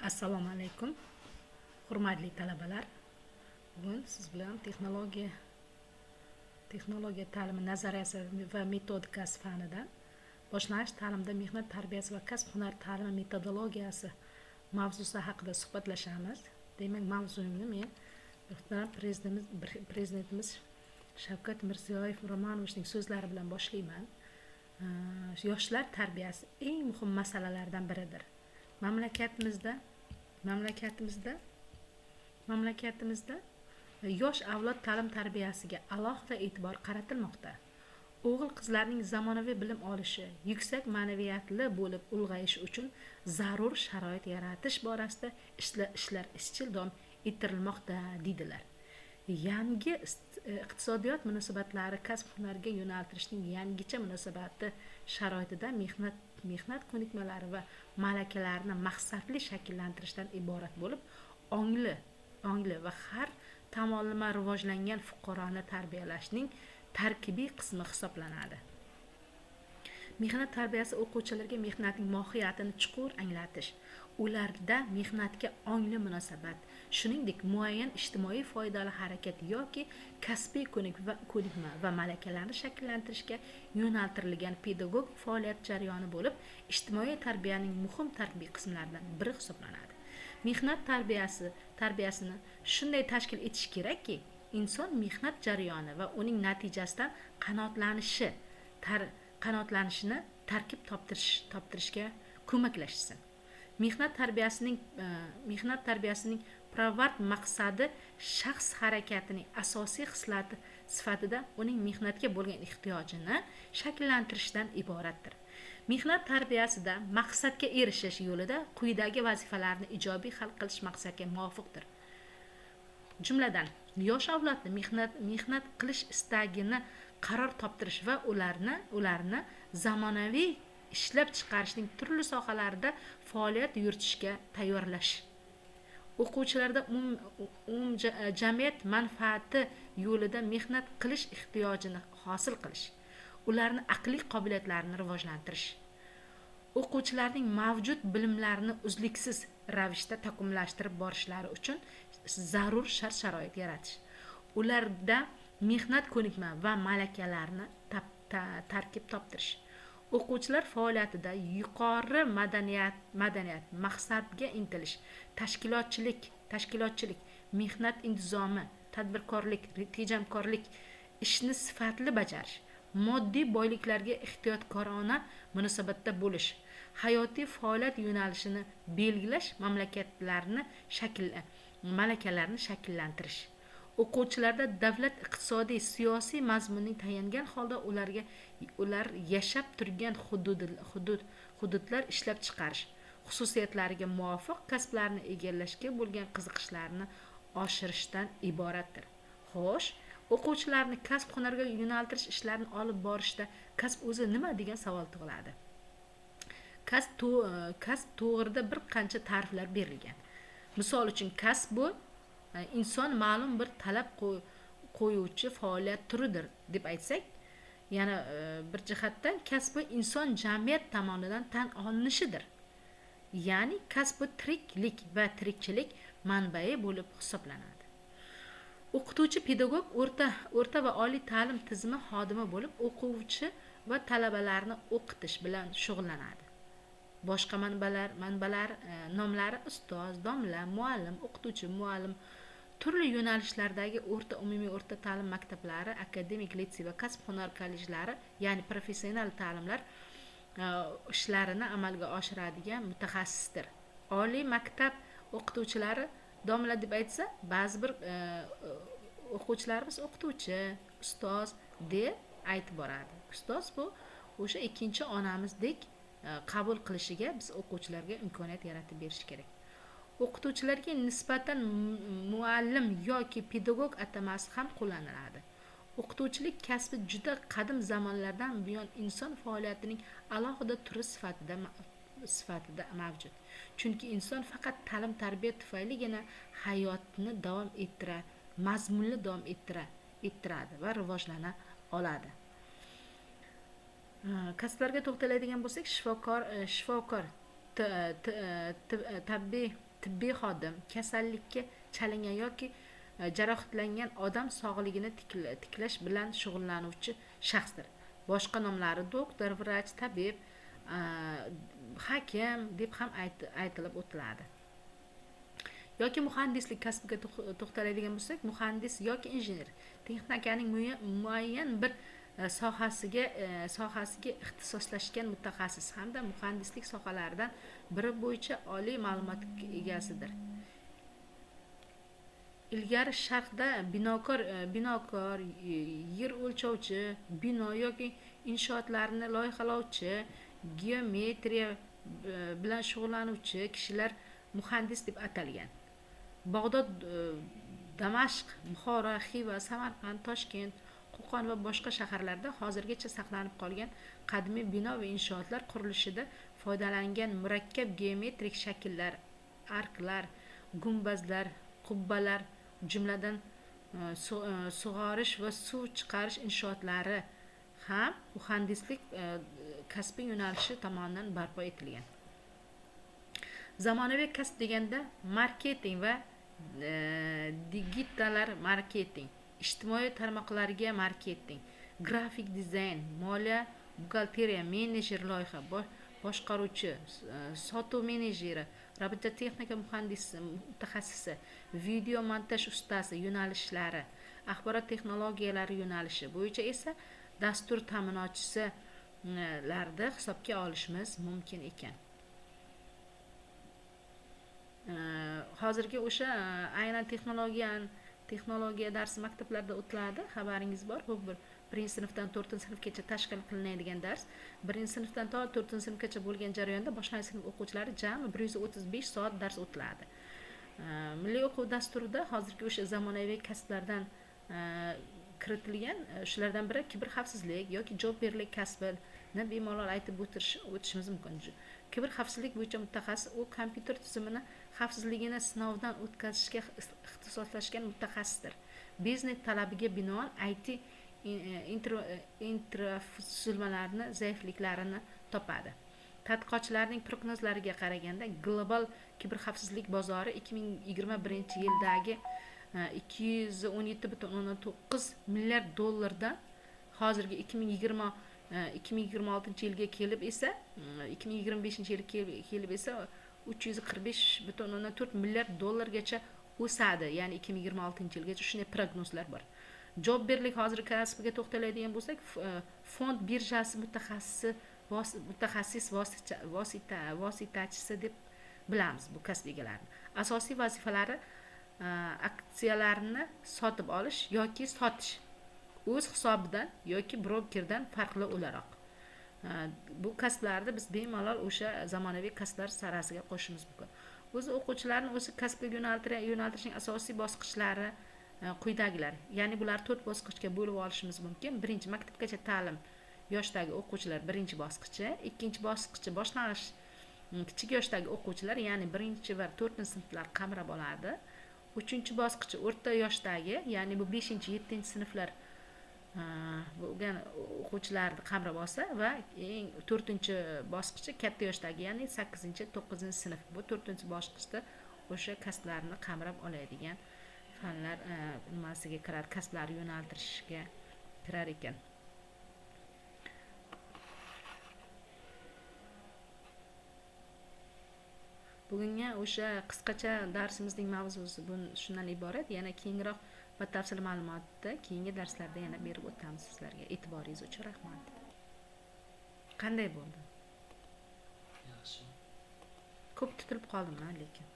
Assalomu alaykum, hurmatli talabalar. Bugun siz bilan texnologiya ta'limi nazariyasi va metodikasi fanidan boshlang'ich ta'limda mehnat tarbiyasi va kasb hunar ta'limi metodologiyasi mavzusi haqida suhbatlashamiz. Demak, mavzuni men muhtaram prezidentimiz Shavkat Mirziyoyev Ro'manovichning so'zlari bilan boshlayman. Yoshlar tarbiyasi eng muhim masalalardan biridir. Mamlakatimizda yosh avlod ta'lim tarbiyasiga alohida e'tibor qaratilmoqda. O'g'il qizlarning zamonaviy bilim olishi, yuksak ma'naviyatli bo'lib ulg'ayishi uchun zarur sharoit yaratish borasida ishlar izchil davom ettirilmoqda deydilar. Yangi iqtisodiyot munosabatlari kasb hunarga yo'naltirishning yangicha munosabati sharoitida mehnat ko'nikmalari va malakalarini maqsadli shakllantirishdan iborat bo'lib, ongli va har tomonlama rivojlangan fuqaroni tarbiyalashning tarkibiy qismi hisoblanadi. Mehnat tarbiyasi o'quvchilarga mehnatning mohiyatini chuqur anglatish, ularda mehnatga ongli munosabat, shuningdek muayyan ijtimoiy foydali harakat yoki kasbiy ko'nikma va malakalarni shakllantirishga yo'naltirilgan pedagogik faoliyat jarayoni bo'lib, ijtimoiy tarbiyaning muhim tarkibiy qismlaridan biri hisoblanadi. Mehnat tarbiyasini shunday tashkil etish kerakki, inson mehnat jarayoni va uning natijasidan qanoatlanishini tarkib toptirishga ko'maklashsin. Mehnat tarbiyasining pirovard maqsadi shaxs harakatining asosiy xislati sifatida uning mehnatga bo'lgan ehtiyojini shakllantirishdan iboratdir. Mehnat tarbiyasida maqsadga erishish yo'lida quyidagi vazifalarni ijobiy hal qilish maqsadga muvofiqdir. Jumladan, yosh avlodni mehnat qilish istagini qaror toptirish va ularni zamonaviy ishlab chiqarishning turli sohalarida faoliyat yuritishga tayyorlash. O'quvchilarda jamiyat manfaati yo'lida mehnat qilish ehtiyojini hosil qilish. Ularni aqliy qobiliyatlarini rivojlantirish. O'quvchilarning mavjud bilimlarini uzluksiz ravishda takomillashtirib borishlari uchun zarur shart-sharoit yaratish. Ularda mehnat ko'nikma va malakalarni tarkib toptirish. O'quvchilar faoliyatida yuqori madaniyat, maqsadga intilish, tashkilotchilik, mehnat intizomi, tadbirkorlik, tejamkorlik, ishni sifatli bajarish, moddiy boyliklarga ehtiyotkorona munosabatda bo'lish, hayotiy faoliyat yo'nalishini belgilash, malakalarni shakllantirish. O'quvchilarda davlat iqtisodiy, siyosiy mazmunning tayangan holda ular yashab turgan hududlar ishlab chiqarish, xususiyatlariga muvofiq kasblarni egallashga bo'lgan qiziqishlarini oshirishdan iboratdir. Xo'sh, o'quvchilarni kasb hunarga yo'naltirish ishlarini olib borishda kasb o'zi nima degan savol tug'iladi. Kasb to'g'rida bir qancha ta'riflar berilgan. Misol uchun, kasb bu inson ma'lum bir talab qo'yuvchi faoliyat turidir deb aytsak, yana bir jihatdan kasb inson jamiyat tomonidan tan olinishidir. Ya'ni kasb tiriklik va tirikchilik manbai bo'lib hisoblanadi. O'qituvchi pedagog o'rta va oliy ta'lim tizimi xodimi bo'lib, o'quvchi va talabalarni o'qitish bilan shug'ullanadi. Boshqa manbalar nomlari ustoz, domla, muallim, o'qituvchi, muallim, turli yo'nalishlardagi umumiy o'rta ta'lim maktablari, akademik litsey va kasb hunar kollejlari, ya'ni professional ta'limlar ishlarini amalga oshiradigan mutaxassisdir. Oliy maktab o'qituvchilari domla deb aytsa, ba'zi bir o'quvchilarimiz o'qituvchi, ustoz deb aytib boradi. Ustoz bu o'sha ikkinchi onamizdek qabul qilishiga biz o'quvchilarga imkoniyat yaratib berish kerak. O'qituvchilarga nisbatan muallim yoki pedagog atamasi ham qo'llaniladi. O'qituvchilik kasbi juda qadim zamonlardan buyon inson faoliyatining alohida turi sifatida mavjud. Chunki inson faqat ta'lim-tarbiya tufayligina hayotni mazmunli davom ettiradi va rivojlana oladi. Kasblarga to'xtaladigan bo'lsak, shifokor, tibbiy tibbiy xodim, kasallikka chalingan yoki jarohatlangan odam sog'ligini tiklash bilan shug'ullanuvchi shaxsdir. Boshqa nomlari doktor, vrach, tabib, hakim deb ham aytilib o'tiladi. Yoki muhandislik kasbiga to'xtaladigan bo'lsak, muhandis yoki injener texnikaning muayyan bir sohasiga ixtisoslashgan mutaxassis hamda muhandislik sohalaridan biri bo'yicha oliy ma'lumotga egasidir. Ilgari sharqda binokor, yer o'lchovchi, bino yoki inshootlarni loyihalovchi, geometriya bilan shug'ullanuvchi kishilar muhandis deb atalgan. Bag'dod, Damashq, Buxoro, Xiva, Samarqand, Toshkent, Qo'qon va boshqa shaharlarda hozirgacha saqlanib qolgan qadimiy bino va inshootlar qurilishida foydalangan murakkab geometrik shakllar, arklar, gumbazlar, qubbalar, jumladan sug'orish va suv chiqarish inshootlari ham muhandislik kasbi yo'nalishi tomonidan barpo etilgan. Zamonaviy kasb deganda marketing va digital marketing, ijtimoiy tarmoqlarga marketing, grafik dizayn, moliya, buxgalteriya, menejer, loyiha boshqaruvchi, sotuv menejeri, robototexnika mutaxassisi, video montaj ustasi yo'nalishlari, axborot texnologiyalari yo'nalishi bo'yicha esa dastur ta'minotchisi larda hisobga olishimiz mumkin ekan. Hozirgi o'sha aynan texnologiya darsi maktablarda o'tiladi, xabaringiz bor. Bu 1-sinfdan 4-sinfgacha tashkil qilinadigan dars. 1-sinfdan to 4-sinfgacha bo'lgan jarayonda boshlang'ich sinf o'quvchilari jami 135 soat dars o'tiladi. Milliy o'quv dasturida hozirgi o'sha zamonaviy kasblardan kiritilgan, shulardan biri kiberxavfsizlik yoki javobgarlik kasbini bemalol aytib o'tishimiz mumkin. Kiberxavfsizlik bo'yicha mutaxassis u kompyuter tizimini xavfsizligini sinovdan o'tkazishga ixtisoslashgan mutaxassisdir. Biznes talabiga binoan IT infratuzilmalarni zaifliklarini topadi. Tadqiqotchilarning prognozlariga qaraganda global kiberxavfsizlik bozori 2021-yildagi 217,9 milliard dollardan hozirgi 2026-yilga kelib esa 2025-yilga kelib esa 345,4 milliard dollargacha o'sadi. Ya'ni 2026-yilgacha shunday prognozlar bor. Javobgarlik hozirgi kasbiga to'xtaladigan bo'lsak, fond birjasi mutaxassis vositachisi deb bilamiz bu kasb egalarini. Asosiy vazifalari aksiyalarni sotib olish yoki sotish, o'z hisobidan yoki brokerdan farqli o'laroq. Bu kasblarni biz bemalol o'sha zamonaviy kasblar sarasiga qo'shishimiz mumkin. O'z o'quvchilarni o'sha kasbga yo'naltirishning asosiy bosqichlari quyidagilar. Ya'ni bular 4 bosqichga bo'lib olishimiz mumkin. Birinchi maktabgacha ta'lim yoshdagi o'quvchilar birinchi bosqichi, ikkinchi bosqichi boshlang'ich kichik yoshdagi o'quvchilar, ya'ni 1 va 4-sinflar qamrab oladi. 3-bosqichi o'rta yoshdagi, ya'ni bu 5-7-sinflar bo'lgan o'quvchilarni qamrab olsa va eng 4-bosqichi katta yoshdagi, ya'ni 8-9-sinf. Bu 4-bosqichda o'sha kasblarni qamrab oladigan fanlar nimasiga kirar, kasblar yo'naltirishga kirar ekan. Bugunga o'sha qisqacha darsimizning mavzusi shundan iborat. Yana keyinroq batafsil ma'lumotni keyingi darslarda yana berib o'tamiz sizlarga. E'tiboringiz uchun rahmat. Qanday bo'ldi? Yaxshi. Ko'p tutilib qoldim lekin.